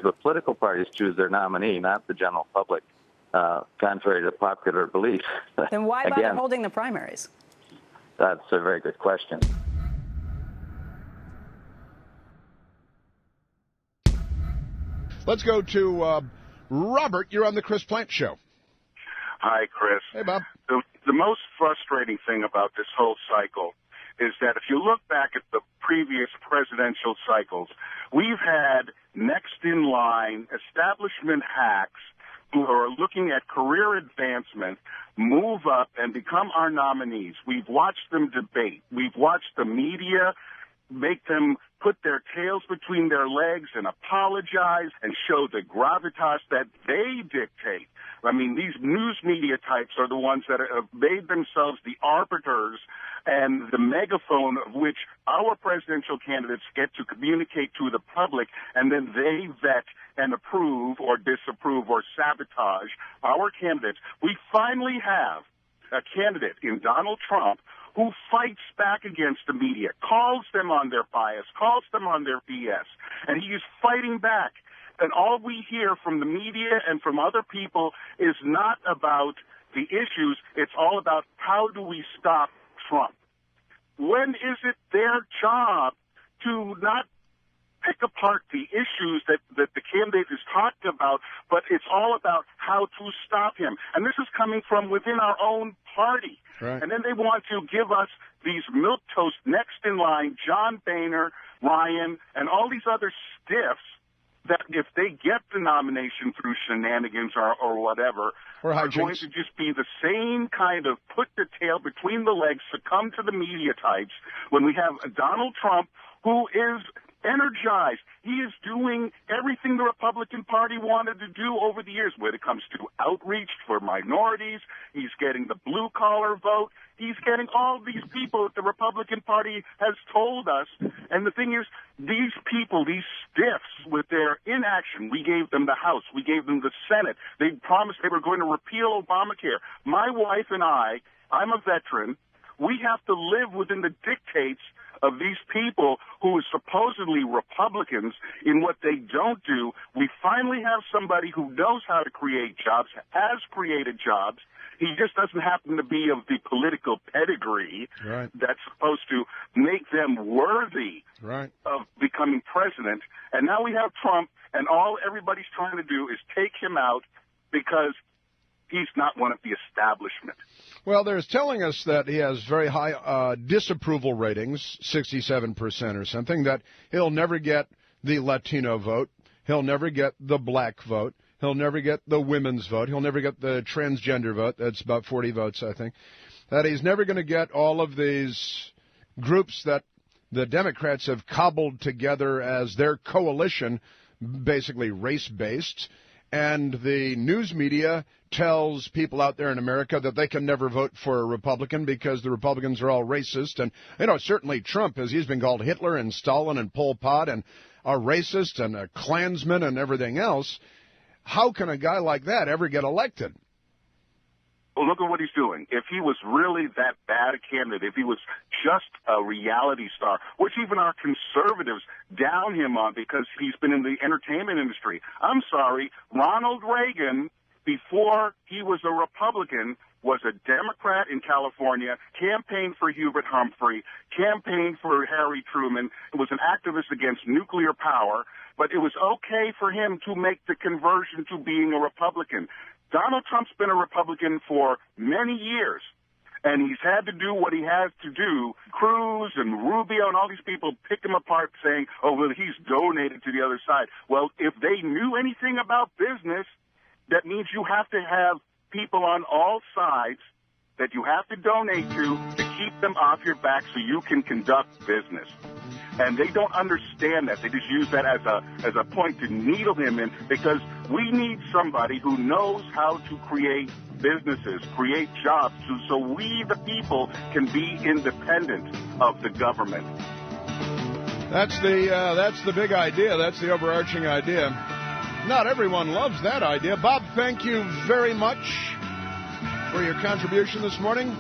But political parties choose their nominee, not the general public, contrary to popular belief. Then why bother holding the primaries? That's a very good question. Let's go to Robert. You're on the Chris Plante Show. Hi, Chris. Hey, Bob. The most frustrating thing about this whole cycle is that if you look back at the previous presidential cycles, we've had next in line establishment hacks who are looking at career advancement move up and become our nominees. We've watched them debate. We've watched the media make them put their tails between their legs and apologize and show the gravitas that they dictate. I mean, these news media types are the ones that have made themselves the arbiters and the megaphone of which our presidential candidates get to communicate to the public, and then they vet and approve or disapprove or sabotage our candidates. We finally have a candidate in Donald Trump who fights back against the media, calls them on their bias, calls them on their BS, and he is fighting back. And all we hear from the media and from other people is not about the issues. It's all about how do we stop Trump. When is it their job to not pick apart the issues that the candidate is talking about, but it's all about how to stop him. And this is coming from within our own party. Right. And then they want to give us these milquetoast next in line, John Boehner, Ryan, and all these other stiffs that if they get the nomination through shenanigans or whatever, are going to just be the same kind of put the tail between the legs, succumb to the media types, when we have Donald Trump, who is energized. He is doing everything the Republican Party wanted to do over the years when it comes to outreach for minorities. He's getting the blue-collar vote. He's getting all these people that the Republican Party has told us. And the thing is, these people, these stiffs, with their inaction, we gave them the House, we gave them the Senate. They promised they were going to repeal Obamacare. My wife and I'm a veteran, we have to live within the dictates of these people who are supposedly Republicans in what they don't do. We finally have somebody who knows how to create jobs, has created jobs. He just doesn't happen to be of the political pedigree that's supposed to make them worthy of becoming president. And now we have Trump, and all everybody's trying to do is take him out because he's not one of the establishment. Well, there's telling us that he has very high disapproval ratings, 67% or something, that he'll never get the Latino vote, he'll never get the black vote, he'll never get the women's vote, he'll never get the transgender vote, that's about 40 votes, I think, that he's never going to get all of these groups that the Democrats have cobbled together as their coalition, basically race-based. And the news media tells people out there in America that they can never vote for a Republican because the Republicans are all racist. And, certainly Trump, as he's been called Hitler and Stalin and Pol Pot and a racist and a Klansman and everything else. How can a guy like that ever get elected? Well, look at what he's doing. If he was really that bad a candidate, if he was just a reality star, which even our conservatives down him on because he's been in the entertainment industry. I'm sorry, Ronald Reagan, before he was a Republican, was a Democrat in California, campaigned for Hubert Humphrey, campaigned for Harry Truman, was an activist against nuclear power, but it was okay for him to make the conversion to being a Republican. Donald Trump's been a Republican for many years, and he's had to do what he has to do. Cruz and Rubio and all these people pick him apart saying, oh, well, he's donated to the other side. Well, if they knew anything about business, that means you have to have people on all sides that you have to donate to keep them off your back so you can conduct business. And they don't understand that. They just use that as a point to needle him in because we need somebody who knows how to create businesses, create jobs, so we, the people, can be independent of the government. That's the big idea. That's the overarching idea. Not everyone loves that idea. Bob, thank you very much for your contribution this morning.